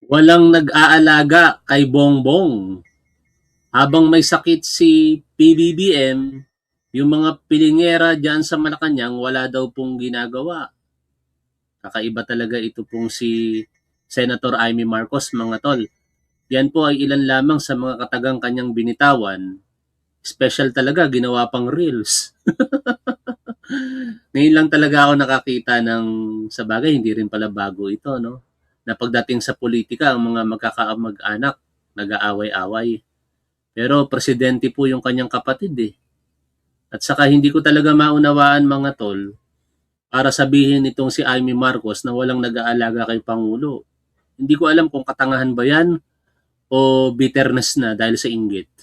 Walang nag-aalaga kay Bongbong. Habang may sakit si PBBM, yung mga pilingera diyan sa Malacanang wala daw pong ginagawa. Kakaiba talaga ito pong si Senator Amy Marcos, mga tol. Yan po ay ilan lamang sa mga katagang kanyang binitawan. Special talaga, ginawa pang reels. Ngayon lang talaga ako nakakita ng, sa bagay, hindi rin pala bago ito, no? Na pagdating sa politika, ang mga magkakaamag-anak, nag-aaway-away. Pero presidente po yung kanyang kapatid eh. At saka hindi ko talaga maunawaan, mga tol, para sabihin itong si Amy Marcos na walang nag-aalaga kay Pangulo. Hindi ko alam kung katangahan ba yan o bitterness na dahil sa inggit.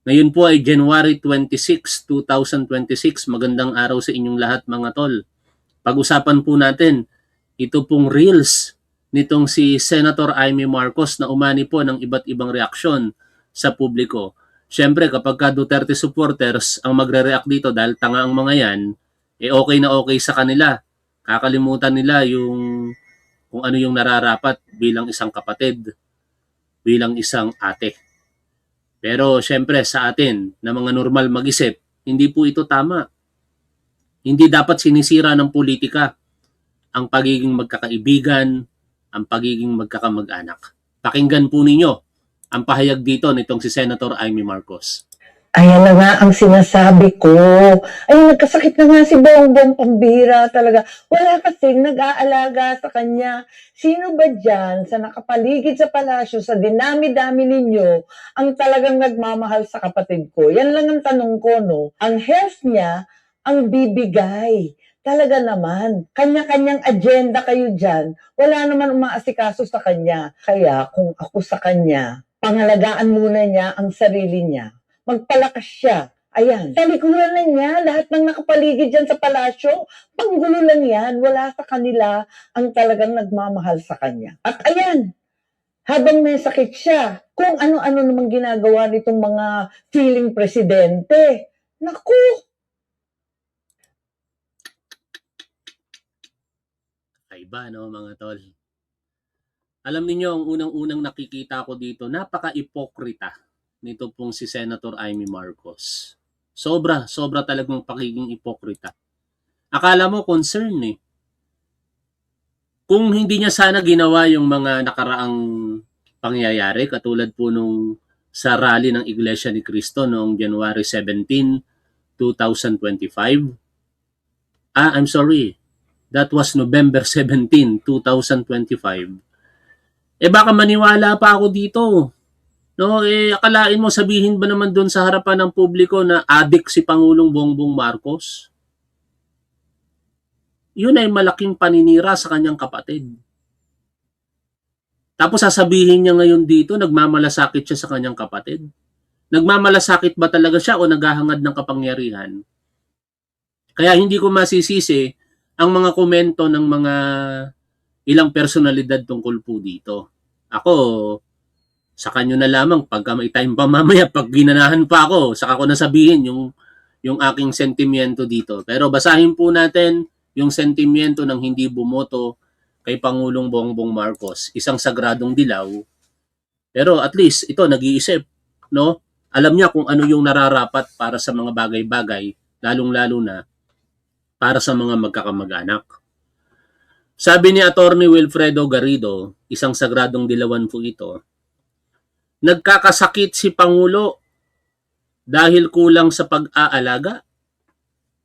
Ngayon po ay January 26, 2026. Magandang araw sa inyong lahat, mga tol. Pag-usapan po natin ito pong reels nitong si Senator Amy Marcos na umani po ng iba't ibang reaksyon sa publiko. Siyempre, kapag ka Duterte supporters ang magre-react dito dahil tanga ang mga yan, eh okay na okay sa kanila. Kakalimutan nila yung kung ano yung nararapat bilang isang kapatid, bilang isang ate. Pero siyempre sa atin na mga normal mag-isip, hindi po ito tama. Hindi dapat sinisira ng politika ang pagiging magkakaibigan, ang pagiging magkakamag-anak. Pakinggan po ninyo ang pahayag dito nitong si Senator Amy Marcos. Ayan na nga ang sinasabi ko. Ay, nagkasakit na nga si Bongbong, pambira talaga. Wala kasing nag-aalaga sa kanya. Sino ba dyan sa nakapaligid sa palasyo, sa dinami-dami ninyo, ang talagang nagmamahal sa kapatid ko? Yan lang ang tanong ko, no? Ang health niya, ang bibigay. Talaga naman, kanya-kanyang agenda kayo dyan. Wala naman umaasikaso sa kanya. Kaya kung ako sa kanya, pangalagaan muna niya ang sarili niya. Magpalakas siya. Ayan. Sa likuran na niya, lahat ng nakapaligid dyan sa palasyo, panggulo lang yan. Wala sa kanila ang talagang nagmamahal sa kanya. At ayan, habang may sakit siya, kung ano-ano namang ginagawa nitong mga feeling presidente. Naku! Kaiba, no, mga tol? Alam niyo ang unang-unang nakikita ko dito, napaka-ipokrita nito pong si Senator Amy Marcos. Sobra talagang pakiging ipokrita. Akala mo concern eh. Kung hindi niya sana ginawa yung mga nakaraang pangyayari, katulad po nung sa rally ng Iglesia ni Cristo noong January 17, 2025. I'm sorry. That was November 17, 2025. Baka maniwala pa ako dito. No, akalain mo sabihin ba naman doon sa harapan ng publiko na adik si Pangulong Bongbong Marcos? Yun ay malaking paninira sa kanyang kapatid. Tapos sasabihin niya ngayon dito, nagmamalasakit siya sa kanyang kapatid. Nagmamalasakit ba talaga siya o naghahangad ng kapangyarihan? Kaya hindi ko masisisi ang mga komento ng mga ilang personalidad tungkol po dito. Ako, sa kanyo na lamang, pagka may time pa mamaya, pag ginanahan pa ako, saka ko nasabihin yung aking sentimiento dito. Pero basahin po natin yung sentimiento ng hindi bumoto kay Pangulong Bongbong Marcos. Isang sagradong dilaw. Pero at least, ito, nag-iisip. No? Alam niya kung ano yung nararapat para sa mga bagay-bagay, lalong-lalo na para sa mga magkakamag-anak. Sabi ni Attorney Wilfredo Garrido, isang sagradong dilawan po ito, nagkakasakit si Pangulo dahil kulang sa pag-aalaga.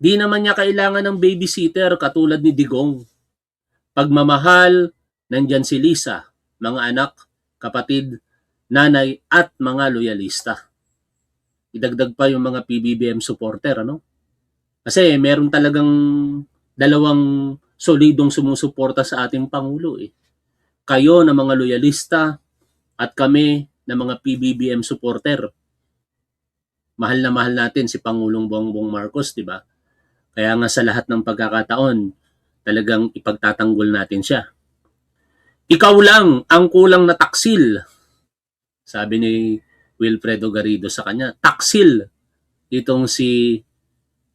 Di naman niya kailangan ng babysitter katulad ni Digong. Pagmamahal, nandyan si Lisa, mga anak, kapatid, nanay at mga loyalista. Idagdag pa yung mga PBBM supporter, ano? Kasi meron talagang dalawang solidong sumusuporta sa ating Pangulo eh. Kayo na mga loyalista at kami na mga PBBM supporter. Mahal na mahal natin si Pangulong Bongbong Marcos, di ba? Kaya nga sa lahat ng pagkakataon, talagang ipagtatanggol natin siya. Ikaw lang ang kulang na taksil, sabi ni Wilfredo Garrido sa kanya. Taksil itong si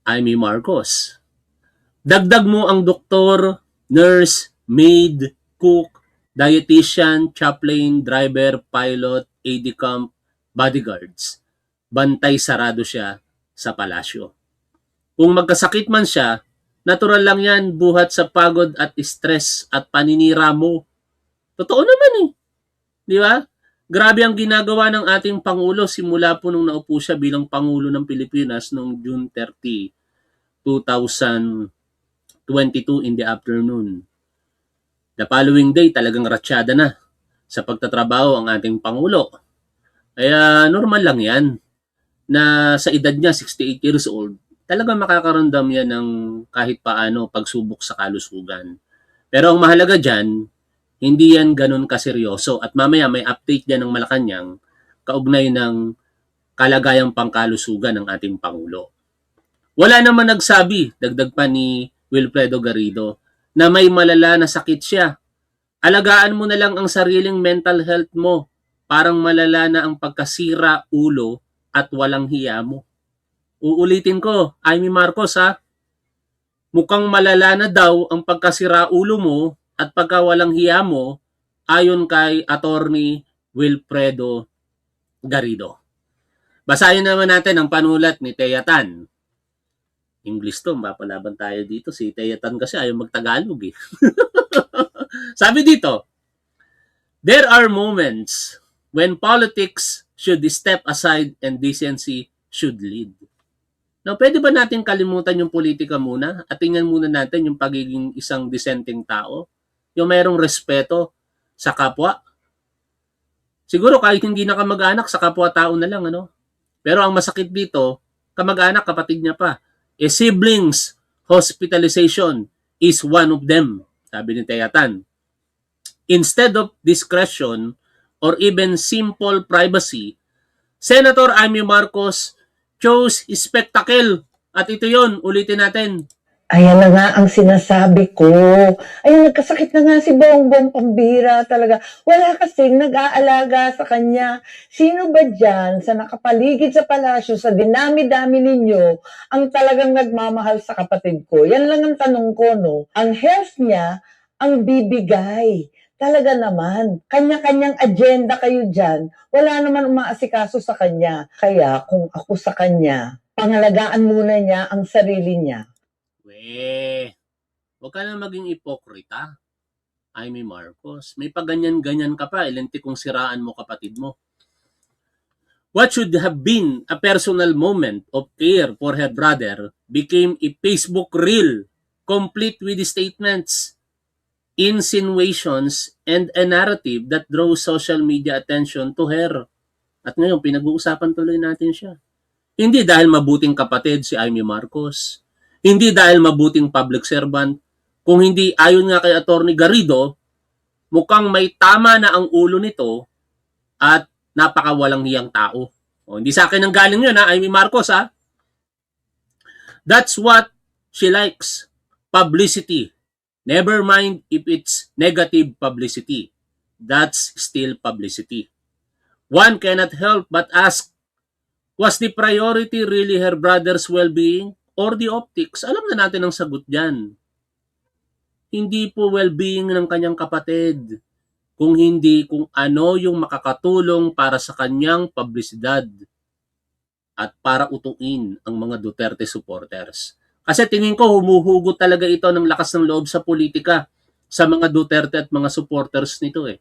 Amy Marcos. Dagdag mo ang doktor, nurse, maid, cook, dietitian, chaplain, driver, pilot, aide camp, bodyguards. Bantay sarado siya sa palasyo. Kung magkasakit man siya, natural lang yan buhat sa pagod at stress at paninira mo. Totoo naman eh. Di ba? Grabe ang ginagawa ng ating Pangulo simula po nung naupo siya bilang Pangulo ng Pilipinas noong June 30, 2022 in the afternoon. The following day, talagang ratsyada na sa pagtatrabaho ang ating Pangulo. Kaya normal lang yan na sa edad niya, 68 years old, talagang makakaramdam yan ng kahit paano pagsubok sa kalusugan. Pero ang mahalaga dyan, hindi yan ganun kaseryoso. At mamaya may update dyan ng Malacanang kaugnay ng kalagayang pangkalusugan ng ating Pangulo. Wala naman nagsabi, dagdag pa ni Wilfredo Garrido, na may malala na sakit siya. Alagaan mo na lang ang sariling mental health mo. Parang malala na ang pagkasira ulo at walang hiya mo. Uulitin ko, Amy Marcos ha, mukhang malala na daw ang pagkasira ulo mo at pagkawalang hiya mo ayon kay Attorney Wilfredo Garrido. Basahin naman natin ang panulat ni Thea Tan. English to, mapalaban tayo dito. Si Thea Tan kasi ayaw magtagalog eh. Sabi dito, there are moments when politics should step aside and decency should lead. Now, pwede ba natin kalimutan yung politika muna at tingnan muna natin yung pagiging isang dissenting tao? Yung mayroong respeto sa kapwa? Siguro kahit hindi na kamag-anak, sa kapwa-tao na lang, ano? Pero ang masakit dito, kamag-anak, kapatid niya pa. Siblings hospitalization is one of them, sabi ni Thea Tan. Instead of discretion or even simple privacy, Senator Amy Marcos chose spectacle. At ito yon, ulitin natin. Ayan na nga ang sinasabi ko. Ayun, nagkasakit na nga si Bongbong Pambira talaga. Wala kasing nag-aalaga sa kanya. Sino ba dyan sa nakapaligid sa palasyo, sa dinami-dami ninyo, ang talagang nagmamahal sa kapatid ko? Yan lang ang tanong ko, no? Ang health niya, ang bibigay. Talaga naman, kanya-kanyang agenda kayo dyan. Wala naman umaasikaso sa kanya. Kaya kung ako sa kanya, pangalagaan muna niya ang sarili niya. Huwag ka na maging ipokrita, Amy Marcos. May paganyan-ganyan ka pa, ilanti kung siraan mo kapatid mo. What should have been a personal moment of care for her brother became a Facebook reel, complete with statements, insinuations, and a narrative that draws social media attention to her. At ngayon, pinag-uusapan tuloy natin siya. Hindi dahil mabuting kapatid si Amy Marcos, hindi dahil mabuting public servant, kung hindi ayon nga kay Attorney Garrido, mukhang may tama na ang ulo nito at napakawalang hiyang tao. Hindi sa akin ang galing yun ha, Amy Marcos ha. That's what she likes, publicity. Never mind if it's negative publicity. That's still publicity. One cannot help but ask, was the priority really her brother's well-being or the optics? Alam na natin ang sagot dyan. Hindi po well-being ng kanyang kapatid, kung hindi kung ano yung makakatulong para sa kanyang publisidad at para utuin ang mga Duterte supporters. Kasi tingin ko humuhugot talaga ito ng lakas ng loob sa politika sa mga Duterte at mga supporters nito eh.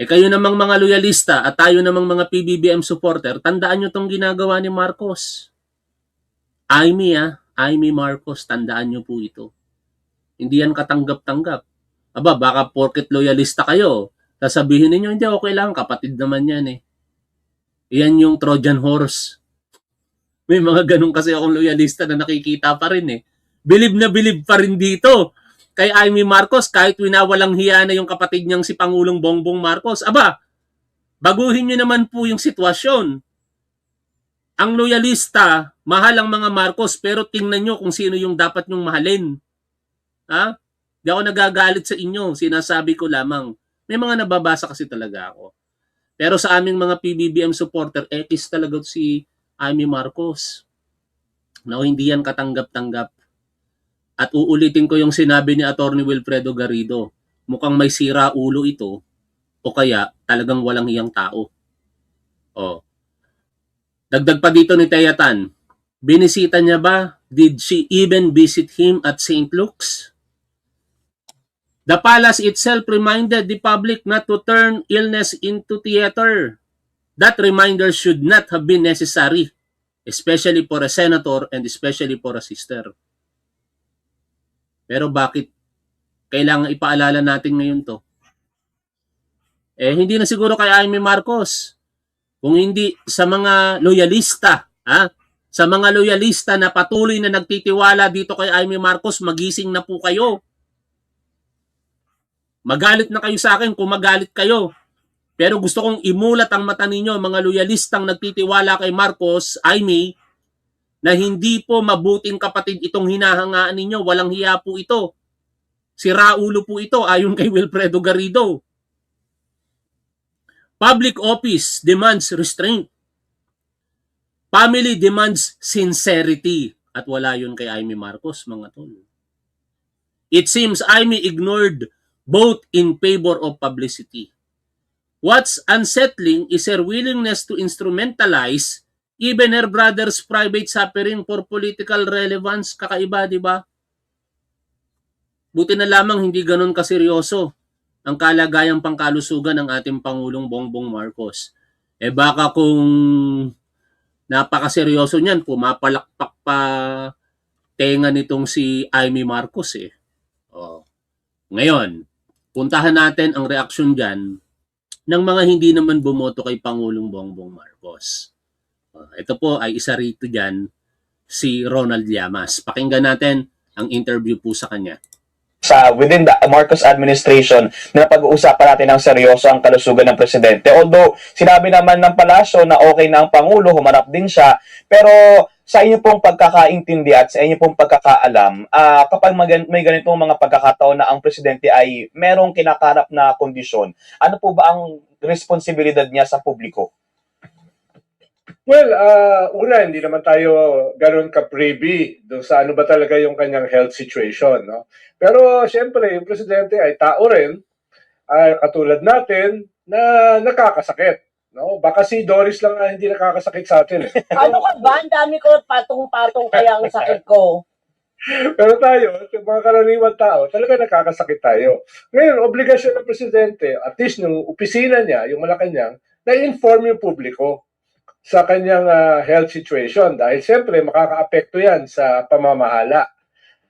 Kayo namang mga loyalista at tayo namang mga PBBM supporter, tandaan nyo tong ginagawa ni Marcos. Amy Marcos, tandaan nyo po ito. Hindi yan katanggap-tanggap. Aba, baka porket loyalista kayo, sasabihin ninyo, hindi, okay lang, kapatid naman yan eh. Yan yung Trojan horse. May mga ganun kasi akong loyalista na nakikita pa rin eh. Bilib na bilib pa rin dito kay Amy Marcos kahit winawalang hiya na yung kapatid niyang si Pangulong Bongbong Marcos. Aba, baguhin niyo naman po yung sitwasyon. Ang loyalista, mahal ang mga Marcos, pero tingnan nyo kung sino yung dapat nyong mahalin. Ha? Di ako nagagalit sa inyo, sinasabi ko lamang. May mga nababasa kasi talaga ako. Pero sa aming mga PBBM supporter, ekis talaga si Amy Marcos. No, hindi yan katanggap-tanggap. At uulitin ko yung sinabi ni Attorney Wilfredo Garrido. mukhang may sira ulo ito o kaya talagang walang hiyang tao. Oh. Dagdag pa dito ni Teyatan, binisita niya ba? Did she even visit him at St. Luke's? The palace itself reminded the public not to turn illness into theater. That reminder should not have been necessary, especially for a senator and especially for a sister. Pero bakit kailangan ipaalala natin ngayon to? Hindi na siguro kay Amy Marcos. Kung hindi sa mga loyalista, sa mga loyalista na patuloy na nagtitiwala dito kay Amy Marcos, magising na po kayo. Magalit na kayo sa akin kung magalit kayo. Pero gusto kong imulat ang mata ninyo, mga loyalistang nagtitiwala kay Marcos, Amy, na hindi po mabuting kapatid itong hinahangaan ninyo. Walang hiya po ito. Si Raulo po ito, ayon kay Wilfredo Garrido. Public office demands restraint. Family demands sincerity. At wala yun kay Amy Marcos, mga tol. It seems Amy ignored both in favor of publicity. What's unsettling is her willingness to instrumentalize even her brother's private suffering for political relevance. Kakaiba, di ba? Buti na lamang hindi ganun kaseryoso ang kalagayang pangkalusugan ng ating Pangulong Bongbong Marcos. Baka kung napakaseryoso niyan, pumapalakpak pa tenga nitong si Amy Marcos Ngayon, puntahan natin ang reaksyon dyan ng mga hindi naman bumoto kay Pangulong Bongbong Marcos. Ito po ay isa rito dyan, si Ronald Llamas. Pakinggan natin ang interview po sa kanya. Within the Marcos administration na pag-uusapan natin ng seryoso ang kalusugan ng presidente. Although sinabi naman ng palasyo na okay na ang Pangulo, humarap din siya, pero sa inyo pong pagkakaintindi at sa inyo pong pagkakaalam, kapag may ganitong mga pagkakataon na ang presidente ay merong kinakarap na kondisyon, ano po ba ang responsibilidad niya sa publiko? Well, una, hindi naman tayo ganoon ka-privy doon sa ano ba talaga yung kanyang health situation, no? Pero siyempre, yung presidente ay tao rin, ay katulad natin, na nakakasakit, no? Baka si Doris lang ang hindi nakakasakit sa atin, eh. Ano ka ba? Ang dami ko patong-patong kaya ang sakit ko. Pero tayo, yung mga karaniwang tao, talaga nakakasakit tayo. Ngayon, obligasyon ng presidente, at least ng opisina niya, yung Malacanang, na-inform yung publiko sa kanyang health situation dahil siyempre makakaapekto yan sa pamamahala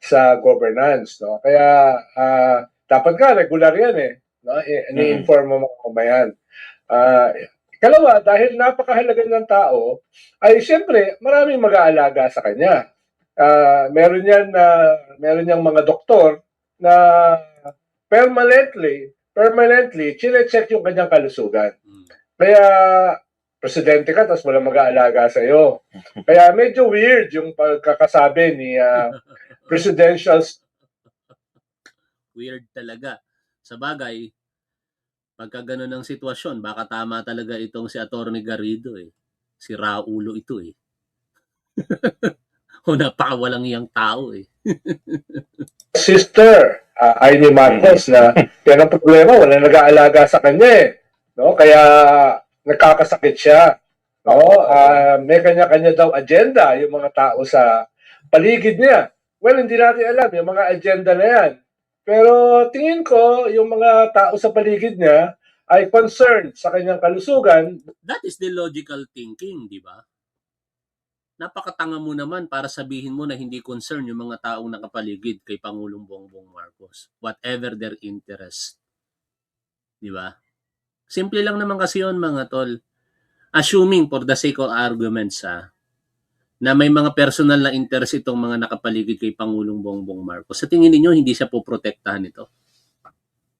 sa governance, no? Kaya dapat nga regular yan, no? Ni-inform mo mga kumayan. Ikalawa, dahil napakahalaga ng tao, ay siyempre maraming mag-aalaga sa kanya. Meron niyang mga doktor na permanently chine-check yung kanyang kalusugan. Kaya presidente ka, tapos wala mag-aalaga sa iyo. Kaya medyo weird yung pagkakasabi ni presidential. Weird talaga. Sa bagay, pagka ganun ang sitwasyon, baka tama talaga itong si Atty. Garrido Si Raulo ito O napakawalang iyang tao Sister, Amy Marcos, na yan ang problema, wala nag-aalaga sa kanya no? Kaya nagkakasakit siya. No? May kanya-kanya daw agenda yung mga tao sa paligid niya. Well, hindi natin alam yung mga agenda na yan. Pero tingin ko, yung mga tao sa paligid niya ay concerned sa kanyang kalusugan. That is the logical thinking, di ba? Napakatanga mo naman para sabihin mo na hindi concern yung mga taong nakapaligid kay Pangulong Bongbong Marcos. Whatever their interest. Di ba? Simple lang naman kasi yun, mga tol. Assuming for the sake of arguments, na may mga personal na interest itong mga nakapaligid kay Pangulong Bongbong Marcos. Sa tingin niyo hindi siya poprotektahan ito?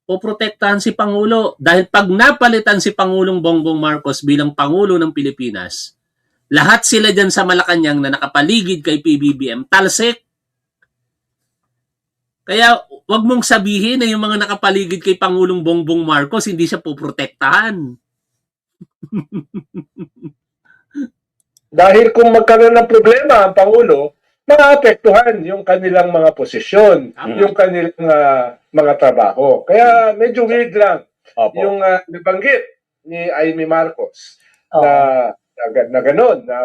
Poprotektahan si Pangulo. Dahil pag napalitan si Pangulong Bongbong Marcos bilang Pangulo ng Pilipinas, lahat sila dyan sa Malacanang na nakapaligid kay PBBM, talsik. Kaya wag mong sabihin na yung mga nakapaligid kay Pangulong Bongbong Marcos hindi siya poprotektahan. Dahil kung magkaroon ng problema ang Pangulo, maapektuhan yung kanilang mga posisyon, Tama. yung kanilang mga trabaho. Kaya medyo weird lang Opo. yung nabanggit ni Amy Marcos Oo. na gano'n, na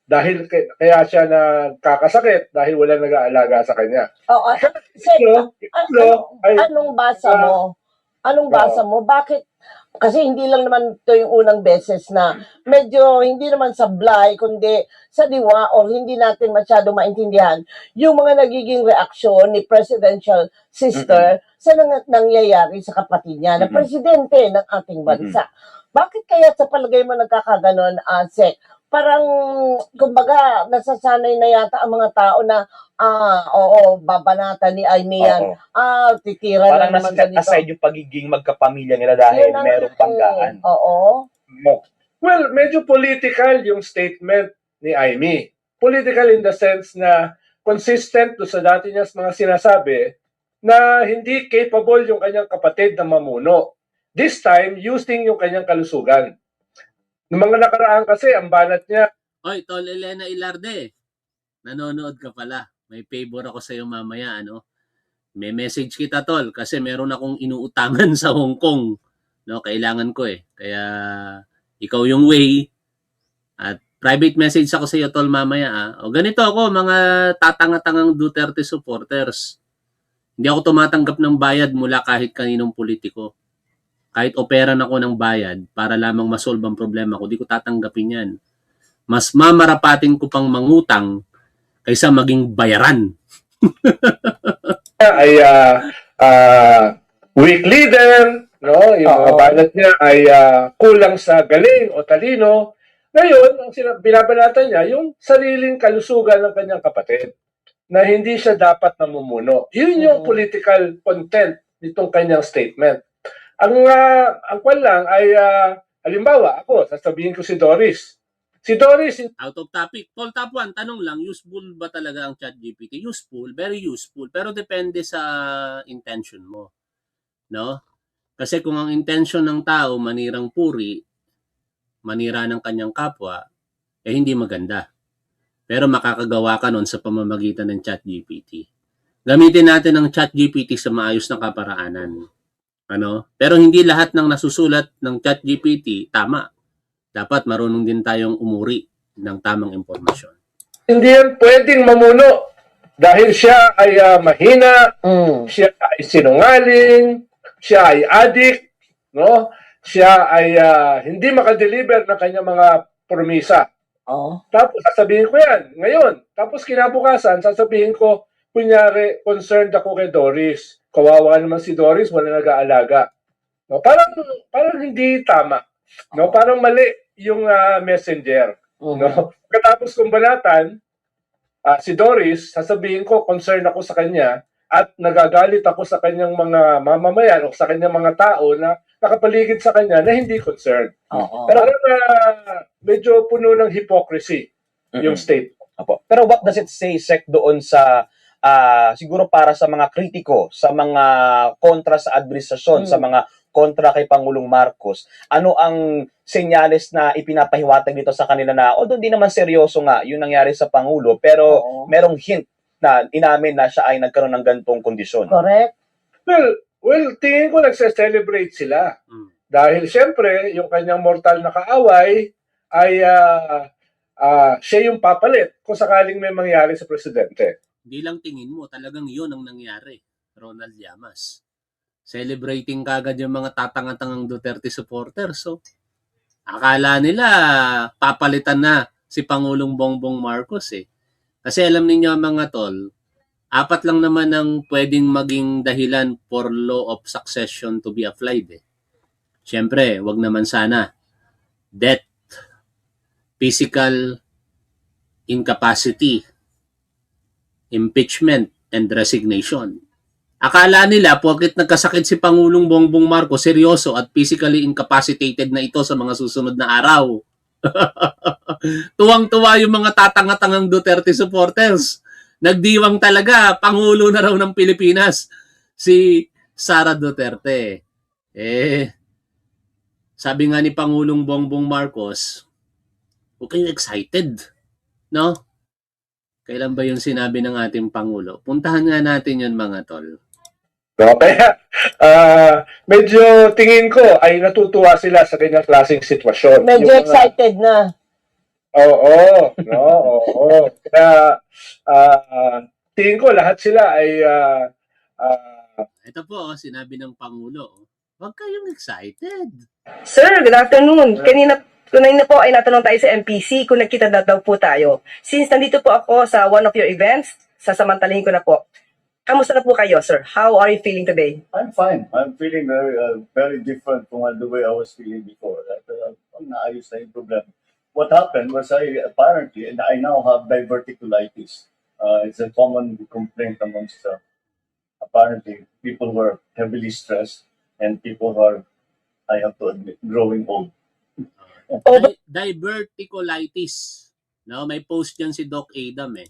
dahil kaya siya nagkakasakit dahil wala nag-aalaga sa kanya. Oo. Sek, anong basa mo? Anong basa mo? Bakit? Kasi hindi lang naman ito yung unang beses na medyo hindi naman sablay, kundi sa diwa o hindi natin masyado maintindihan yung mga nagiging reaksyon ni presidential sister sa nangyayari sa kapatid niya na presidente ng ating bansa. Bakit kaya sa palagay mo nagkakaganon, Sek? Parang, kumbaga, nasasanay na yata ang mga tao na, oo, babanatan ni Amy yan. Oo. Titira Parang na naman nasa ganito. aside yung pagiging magkapamilya nila dahil Yun ang- merong panggaan. Oo. Well, medyo political yung statement ni Amy. Political in the sense na consistent do sa dati niya mga sinasabi na hindi capable yung kanyang kapatid na mamuno. This time, using yung kanyang kalusugan. Noong mga nakaraan kasi, ang banat niya, Oy, Tol Elena Ilarde, nanonood ka pala. May favor ako sa iyo mamaya, ano? May message kita, Tol, kasi meron akong inuutangan sa Hong Kong. No, kailangan ko eh. Kaya ikaw yung way. At private message ako sa iyo, Tol, mamaya. O ganito ako, mga tatanga-tangang Duterte supporters. Hindi ako tumatanggap ng bayad mula kahit kaninong politiko. Kahit operan ako ng bayad para lamang masolve ang problema ko, di ko tatanggapin yan. Mas mamarapatin ko pang mangutang kaysa maging bayaran. ay weak leader, no? Yung mga Oo. banat niya ay kulang sa galing o talino. Ngayon, ang binabanatan niya, yung sariling kalusugan ng kanyang kapatid na hindi siya dapat namumuno. Yun yung political content nitong kanyang statement. Ang kwan lang ay, halimbawa, ako, sasabihin ko si Doris. Si Doris, Out of topic. Paul, top 1, tanong lang, useful ba talaga ang ChatGPT? Useful, very useful. Pero depende sa intention mo. No? Kasi kung ang intention ng tao manirang puri, manira ng kanyang kapwa, eh hindi maganda. Pero makakagawa ka nun sa pamamagitan ng ChatGPT. Gamitin natin ang ChatGPT sa maayos na kaparaanan. Ano? Pero hindi lahat ng nasusulat ng ChatGPT tama. Dapat marunong din tayong umuri ng tamang impormasyon. hindi yan pwedeng mamuno dahil siya ay mahina, siya ay sinungaling, siya ay addict, no? Siya ay hindi makadeliver ng kanyang mga promisa. Oo. Tapos sasabihin ko yan ngayon. Tapos kinabukasan, sasabihin ko, kunyari, concerned ako kay Doris. Kawawa naman si Doris, wala nag-aalaga. No, parang hindi tama. No, parang mali yung messenger. No? Pagkatapos kong banatan, si Doris, sasabihin ko, concerned ako sa kanya at nagagalit ako sa kanyang mga mamamayan o sa kanyang mga tao na nakapaligid sa kanya na hindi concerned. Oo. Pero medyo puno ng hypocrisy yung state. Opo. Pero what does it say, Sec, doon sa siguro para sa mga kritiko, sa mga kontra sa administrasyon, sa mga kontra kay Pangulong Marcos, ano ang senyales na ipinapahiwatig dito sa kanila na although di naman seryoso nga yung nangyari sa Pangulo, pero merong hint na inamin na siya ay nagkaroon ng gantong kondisyon? Correct. Well, tingin ko nagse-celebrate sila. Dahil siyempre, yung kanyang mortal na kaaway ay siya yung papalit kung sakaling may mangyari sa presidente. Hindi lang tingin mo, talagang yun ang nangyari, Ronald Llamas. Celebrating kagad yung mga tatanga-tangang Duterte supporters. So, akala nila papalitan na si Pangulong Bongbong Marcos eh. Kasi alam niyo mga tol, 4 lang naman ang pwedeng maging dahilan for law of succession to be applied eh. Siyempre, wag naman sana death, physical incapacity, impeachment, and resignation. Akala nila, porket nagkasakit si Pangulong Bongbong Marcos, seryoso at physically incapacitated na ito sa mga susunod na araw. Tuwang-tuwa yung mga tatanga-tangang Duterte supporters. Nagdiwang talaga, Pangulo na raw ng Pilipinas, si Sara Duterte. Sabi nga ni Pangulong Bongbong Marcos, huwag kayong excited. No? Kailan ba yung sinabi ng ating Pangulo? Puntahan nga natin yun, mga tol. No? Kaya medyo tingin ko ay natutuwa sila sa ganyang klaseng sitwasyon. Medyo Yung mga- excited na. Oo, no, oo. Kaya tingin ko lahat sila ay Ito po, sinabi ng Pangulo. Huwag kayong excited. Sir, good afternoon. Kanina po ay natanong tayo sa MPC kung nagkita na daw po tayo. Since nandito po ako sa one of your events, sasamantalahin ko na po. Kamusta na po kayo, sir? How are you feeling today? I'm fine. I'm feeling very different from the way I was feeling before. Naayos na yung problem. What happened was apparently, and I now have diverticulitis. It's a common complaint amongst apparently people who are heavily stressed and people who are, I have to admit, growing old. Diverticulitis. No, may post yan si Doc Adam eh.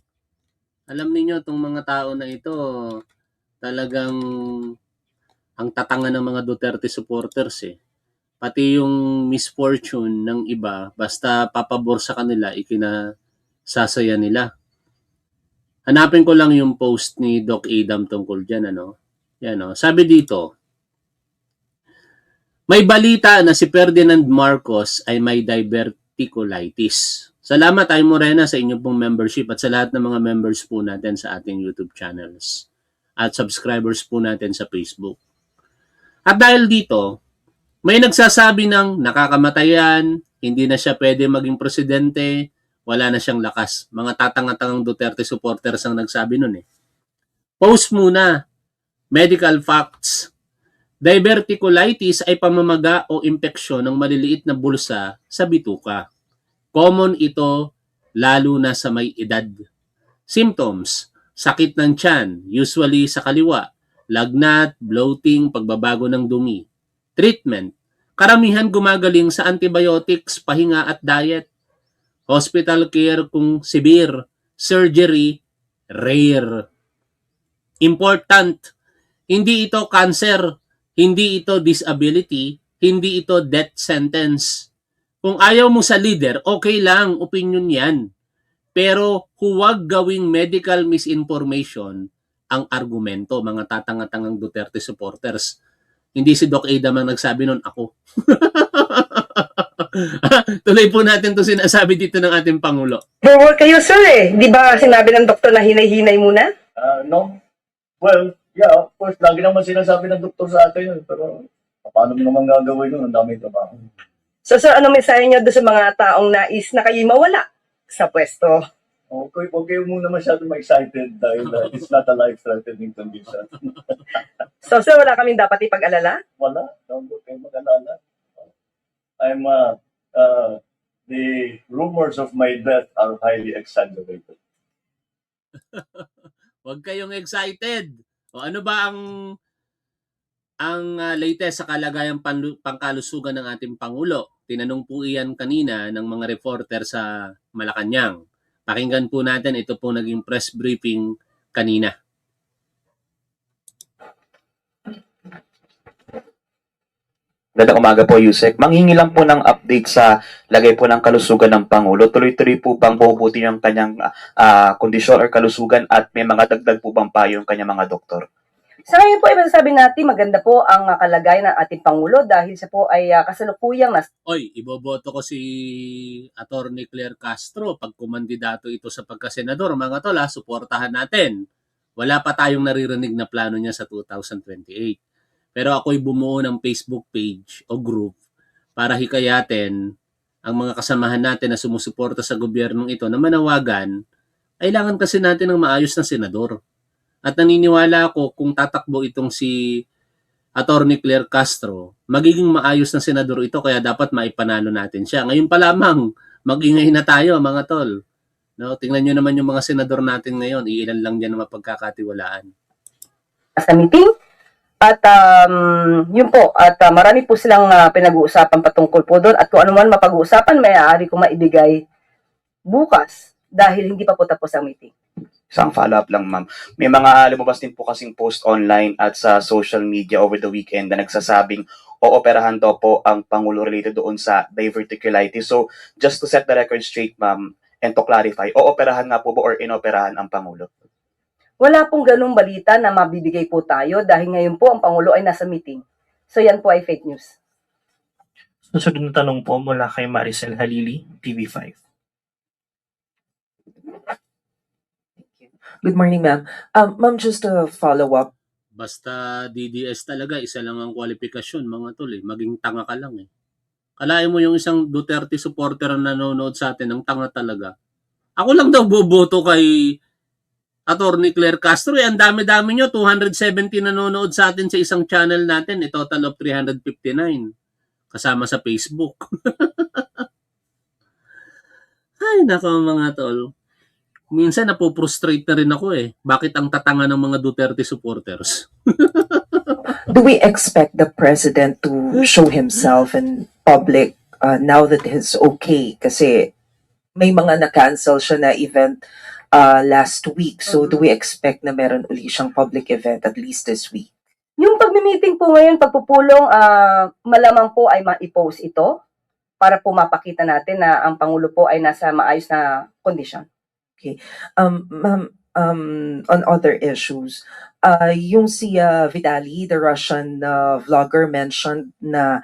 Alam niyo itong mga tao na ito, talagang ang tatanga ng mga Duterte supporters eh. Pati yung misfortune ng iba, basta papabor sa kanila, ikinasasaya nila. Hanapin ko lang yung post ni Doc Adam tungkol dyan, ano. Yan, no? Sabi dito, may balita na si Ferdinand Marcos ay may diverticulitis. Salamat Ay Morena sa inyong pong membership at sa lahat ng mga members po natin sa ating YouTube channels at subscribers po natin sa Facebook. At dahil dito, may nagsasabi ng nakakamatay, hindi na siya pwede maging presidente, wala na siyang lakas. Mga tatanga-tangang Duterte supporters ang nagsabi nun eh. Post muna, medical facts. Diverticulitis ay pamamaga o impeksyon ng maliliit na bulsa sa bituka. Common ito lalo na sa may edad. Symptoms, sakit ng tiyan, usually sa kaliwa, lagnat, bloating, pagbabago ng dumi. Treatment, karamihan gumagaling sa antibiotics, pahinga at diet. Hospital care kung severe, surgery, rare. Important, hindi ito cancer, hindi ito disability, hindi ito death sentence. Kung ayaw mo sa leader, okay lang, opinion yan. Pero huwag gawing medical misinformation ang argumento, mga tatanga-tangang Duterte supporters. Hindi si Doc Adam ang nagsabi nun, ako. Tuloy po natin to sinasabi dito ng ating Pangulo. Forward kayo, sir eh. Di ba sinabi ng doktor na hinay-hinay muna? No? Well, yeah, of course, lagi naman sinasabi ng doktor sa atin yun. Pero paano mo naman gagawin yun? Ang daming trabaho. So, sir, ano mensahe niyo doon sa mga taong nais na kayo mawala sa pwesto? Okay, huwag kayo muna masyado ma-excited dahil it's not a life-threatening condition. So, sir, wala kaming dapat ipag-alala? Wala. Huwag kayo mag-alala. The rumors of my death are highly exaggerated. Huwag kayong excited. O ano ba ang latest sa kalagayang pangkalusugan ng ating Pangulo? Tinanong po iyan kanina ng mga reporter sa Malacanang. Pakinggan po natin, ito po naging press briefing kanina. Magandang umaga po, Yusek. Manghingi lang po ng update sa lagay po ng kalusugan ng Pangulo. Tuloy-tuloy po bang bubuti yung kanyang kondisyon or kalusugan at may mga dagdag po bang payo yung kanyang mga doktor? Sa ngayon po, masasabi natin maganda po ang kalagayan ng ating Pangulo dahil siya po ay kasalukuyang Oy, iboboto ko si Attorney Claire Castro pag kumandidato ito sa pagkasenador. Mga tol, suportahan natin. Wala pa tayong naririnig na plano niya sa 2028. Pero ako'y bumuo ng Facebook page o group para hikayatin ang mga kasamahan natin na sumusuporta sa gobyernong ito na manawagan, kailangan kasi natin ng maayos na senador. At naniniwala ako kung tatakbo itong si Attorney Claire Castro, magiging maayos na senador ito kaya dapat maipanalo natin siya. Ngayon pa lamang, mag-ingay na tayo mga tol. No, tingnan nyo naman yung mga senador natin ngayon, iilan lang dyan na mapagkakatiwalaan. sa meeting. At yun po, at marami po silang pinag-uusapan patungkol po doon. At kung ano man mapag-uusapan, maaari ko maibigay bukas dahil hindi pa po tapos ang meeting. Isang follow-up lang, ma'am. May mga lumabas din po kasing post online at sa social media over the weekend na nagsasabing ooperahan daw po ang Pangulo related doon sa diverticulitis. So, just to set the record straight, ma'am, And to clarify, ooperahan nga po ba or inoperahan ang Pangulo? Wala pong ganung balita na mabibigay po tayo dahil ngayon po ang Pangulo ay nasa meeting. So yan po ay fake news. Susunod na tanong po mula kay Maricel Halili, TV5. Good morning, ma'am. Ma'am, just a follow-up. Basta DDS talaga, isa lang ang kwalifikasyon, mga tol eh. Maging tanga ka lang eh. Kalahin mo yung isang Duterte supporter na nanonood sa atin, ang tanga talaga. Ako lang daw boboto kay Attorney Claire Castro. Ang dami-dami nyo, 270 nanonood sa atin sa isang channel natin. A total of 359. Kasama sa Facebook. Ay, nako mga tol. Minsan napoprostrate na rin ako eh. Bakit ang tatanga ng mga Duterte supporters? Do we expect the president to show himself in public now that he's okay? Kasi may mga na-cancel siya na event last week. So do we expect na meron uli siyang public event at least this week? Yung pagmi-meeting po ngayon, pagpupulong, malamang po ay ma-post ito para po mapakita natin na ang Pangulo po ay nasa maayos na kondisyon. Ma'am, on other issues, yung si Vitali, the Russian vlogger, mentioned na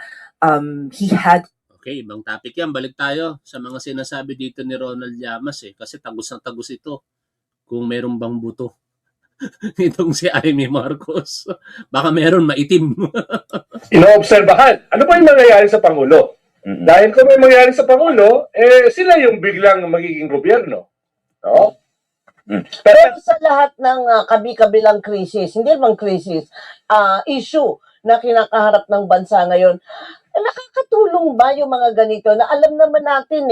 he had Okay, ibang topic yan. Balik tayo sa mga sinasabi dito ni Ronald Llamas eh. Kasi tagus na tagus ito. Kung meron bang buto. Itong si Amy Marcos. Baka meron maitim. Inoobserbahan. Ano ba yung mangyayari sa Pangulo? Dahil kung may mangyayari sa Pangulo, sila yung biglang magiging gobyerno. No? Pero sa lahat ng kabi-kabilang krisis, hindi naman krisis, issue na kinakaharap ng bansa ngayon, nakakatulong ba yung mga ganito na alam naman natin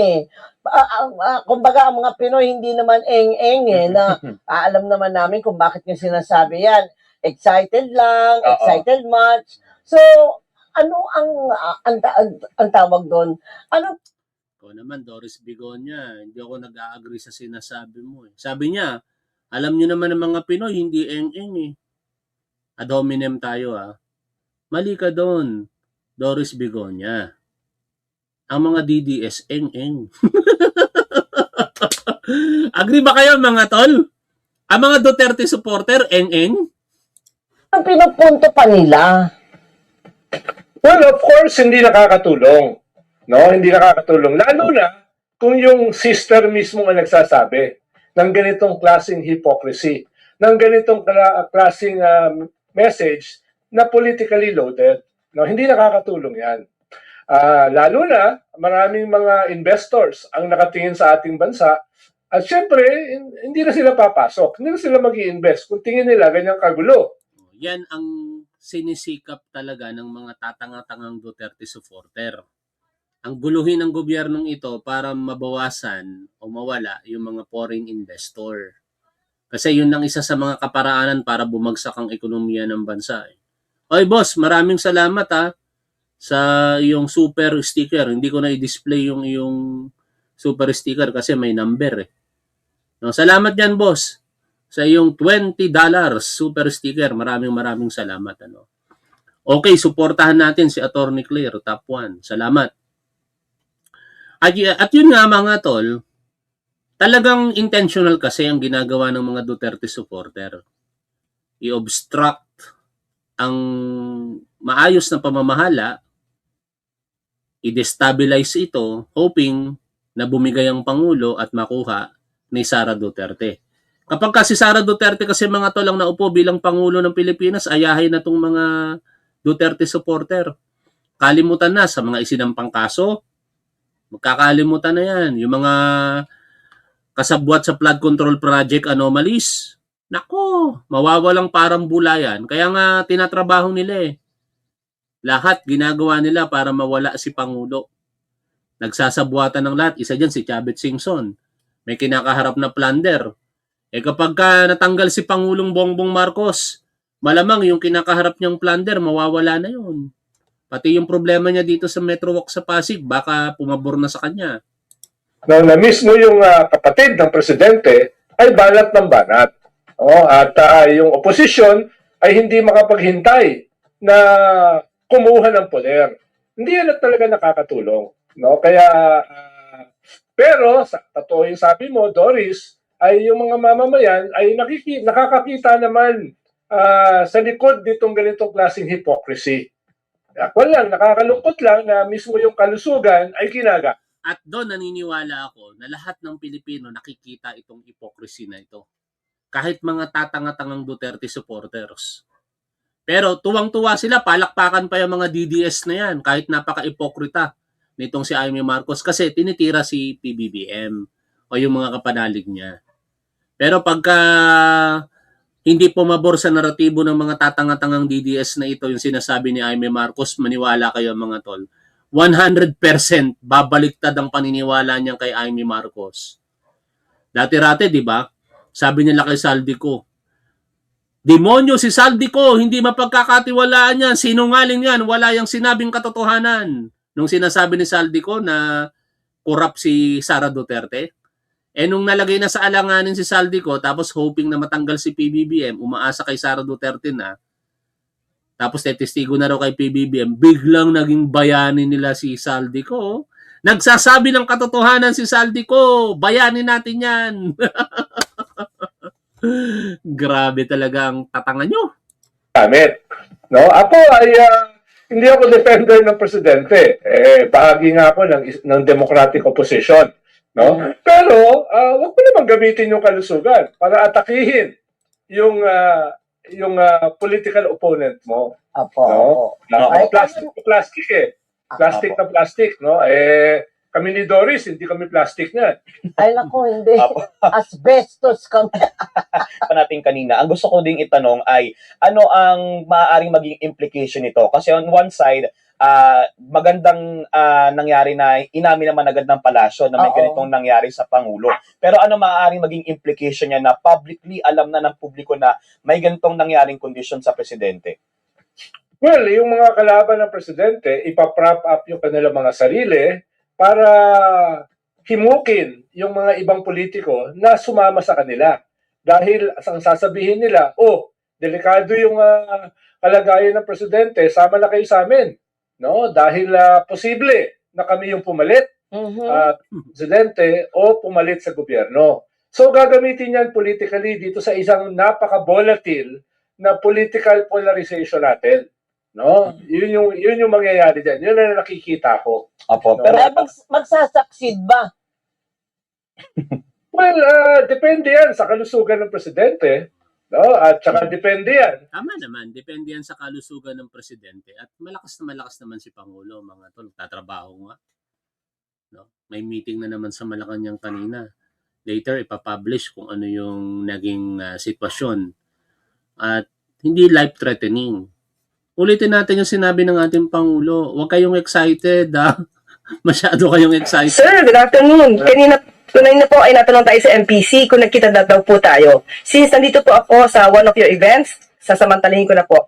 kumbaga ang mga Pinoy hindi naman eng-eng na alam naman namin kung bakit yung sinasabi yan. Excited lang, excited much. So, ano ang tawag doon? Ano Ikaw naman, Doris Bigonya, hindi ako nag-a-agree sa sinasabi mo eh. Sabi niya, alam niyo naman ng mga Pinoy, hindi eng-eng eh. Ad hominem tayo ah. Mali ka doon, Doris Bigonya. Ang mga DDS, eng-eng. Agree ba kayo mga tol? Ang mga Duterte supporter, eng-eng? ang pinupunto pa nila? Well, of course, hindi nakakatulong. No, hindi nakakatulong. Lalo na kung yung sister mismo ang nagsasabi ng ganitong klaseng hypocrisy, ng ganitong klaseng message na politically loaded. No, hindi nakakatulong yan. Lalo na maraming mga investors ang nakatingin sa ating bansa at syempre, hindi na sila papasok. Hindi na sila mag-i-invest kung tingin nila ganyang kagulo. Yan ang sinisikap talaga ng mga tatanga-tangang Duterte supporter. Ang guluhin ng gobyernong ito para mabawasan o mawala yung mga foreign investor. Kasi yun lang isa sa mga kaparaanan para bumagsak ang ekonomiya ng bansa. Oy boss, maraming salamat sa iyong super sticker. Hindi ko na i-display yung iyong super sticker kasi may number eh. No, salamat yan boss sa iyong $20 super sticker. Maraming salamat. Okay, suportahan natin si Attorney Claire, top 1. Salamat. At yun nga mga tol, talagang intentional kasi ang ginagawa ng mga Duterte supporter. I-obstruct ang maayos na pamamahala, i-destabilize ito, hoping na bumigay ang Pangulo at makuha ni Sara Duterte. Kapag kasi Sara Duterte kasi mga tol ang naupo bilang Pangulo ng Pilipinas, ayahin na itong mga Duterte supporter. Kalimutan na sa mga isinampang kaso, magkakalimutan na yan. Yung mga kasabwat sa flood control project anomalies, nako, mawawalang parang bulayan. Kaya nga tinatrabaho nila eh. Lahat ginagawa nila para mawala si Pangulo. Nagsasabuatan ng lahat. Isa dyan si Chavez Singson. May kinakaharap na plunder. Kapag natanggal si Pangulong Bongbong Marcos, malamang yung kinakaharap niyang plunder, mawawala na yun. Pati yung problema niya dito sa Metro Walk sa Pasig, baka pumabor na sa kanya. Na mismo yung kapatid ng presidente ay banat ng banat. At yung opposition ay hindi makapaghintay na kumuha ng poder. Hindi yan talaga nakakatulong. No? Kaya Pero, totoo yung sabi mo, Doris, ay yung mga mamamayan ay nakakakita naman sa likod nitong ganitong klaseng hypocrisy. Actual lang, nakakalungkot lang na mismo yung kalusugan ay kinaga. At doon naniniwala ako na lahat ng Pilipino nakikita itong hypocrisy na ito. Kahit mga tatanga-tangang Duterte supporters. Pero tuwang-tuwa sila, palakpakan pa yung mga DDS na yan, kahit napaka-ipokrita nitong si Amy Marcos kasi tinitira si PBBM o yung mga kapanalig niya. Pero pagka hindi pumabor sa naratibo ng mga tatanga-tangang DDS na ito, yung sinasabi ni Amy Marcos, maniwala kayo mga tol. 100% babaliktad ang paniniwala niya kay Amy Marcos. Dati-rate, di ba? Sabi nila kay Saldico, demonyo si Saldico, hindi mapagkakatiwalaan yan, sinungaling yan, wala yang sinabing katotohanan. Nung sinasabi ni Saldico na corrupt si Sara Duterte, nung nalagay na sa alanganin si Saldico, tapos hoping na matanggal si PBBM, umaasa kay Sara Duterte na, tapos testigo na raw kay PBBM, biglang naging bayani nila si Saldico. Nagsasabi ng katotohanan si Saldico, bayanin natin yan. Grabe talaga ang tatanga nyo. Gamit. No? Ako ay hindi ako defender ng presidente. Bahagi nga ako ng democratic opposition. No? Pero wag mo naman gamitin yung kalusugan para atakihin yung political opponent mo. Apo. No? Ay, Plastic eh. Plastic na plastic, no? Kami ni Doris, hindi kami plastic niyan. Ay nako, hindi. Asbestos kami. Pa natin kanina, ang gusto ko ding itanong ay ano ang maaaring maging implication nito? Kasi on one side, magandang nangyari na inamin naman agad ng palasyo na may ganitong nangyari sa Pangulo. Pero ano maaaring maging implication niya na publicly alam na ng publiko na may ganitong nangyaring kondisyon sa presidente? Well, yung mga kalaban ng presidente, ipaprop up yung kanilang mga sarili para himukin yung mga ibang politiko na sumama sa kanila. Dahil ang sasabihin nila, delikado yung kalagayan ng presidente, sama na kayo sa amin. No? Dahil posible na kami yung pumalit presidente o pumalit sa gobyerno. So gagamitin yan politically dito sa isang napaka-volatile na political polarization natin. No? Yun yung mangyayari diyan. Yun ang nakikita ko. Opo, No? pero Magsasucceed ba? Well, depende yan sa kalusugan ng presidente. No? At saka depende yan. Tama naman, depende yan sa kalusugan ng presidente. At malakas naman si Pangulo, mga tol, tatrabaho nga. No? May meeting na naman sa Malacanang kanina. Later, ipapublish kung ano yung naging sitwasyon. At hindi life-threatening. Ulitin natin yung sinabi ng ating Pangulo. Huwag kayong excited, Masyado kayong excited. Sir, good afternoon. Kanina po ay natanong tayo sa MPC kung nagkita na daw po tayo. Since nandito po ako sa one of your events, sasamantalahin ko na po.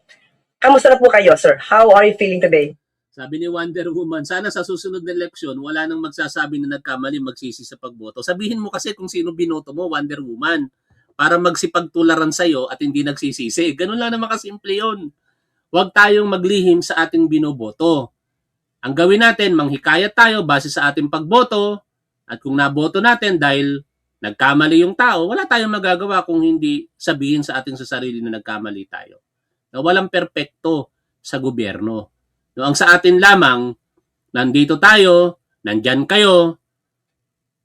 Kamusta na po kayo, sir? How are you feeling today? Sabi ni Wonder Woman, sana sa susunod na eleksyon, wala nang magsasabi na nagkamali magsisi sa pagboto. Sabihin mo kasi kung sino binoto mo, Wonder Woman, para magsipagtularan sa'yo at hindi nagsisisi. Ganun lang naman kasimple yun. Huwag tayong maglihim sa ating binoboto. Ang gawin natin, manghikayat tayo base sa ating pagboto, at kung naboto natin dahil nagkamali yung tao, wala tayong magagawa kung hindi sabihin sa ating sarili na nagkamali tayo. Na walang perpekto sa gobyerno. No, ang sa atin lamang, nandito tayo, nandyan kayo,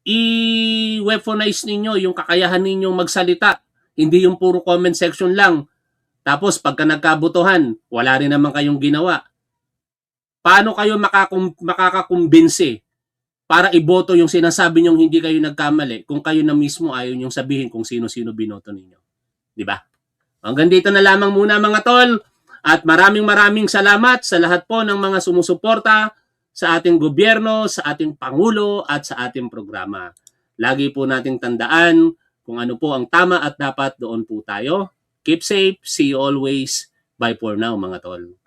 i-weaponize ninyo yung kakayahan ninyong magsalita. Hindi yung puro comment section lang. Tapos pagka nagkabutuhan, wala rin naman kayong ginawa. Paano kayo makakakumbinsi para iboto yung sinasabi nyong hindi kayo nagkamali kung kayo na mismo ayaw nyong sabihin kung sino-sino binoto ninyo? Diba? Hanggang dito na lamang muna mga tol. At maraming salamat sa lahat po ng mga sumusuporta sa ating gobyerno, sa ating Pangulo at sa ating programa. Lagi po nating tandaan kung ano po ang tama at dapat doon po tayo. Keep safe. See you always. Bye for now mga tol.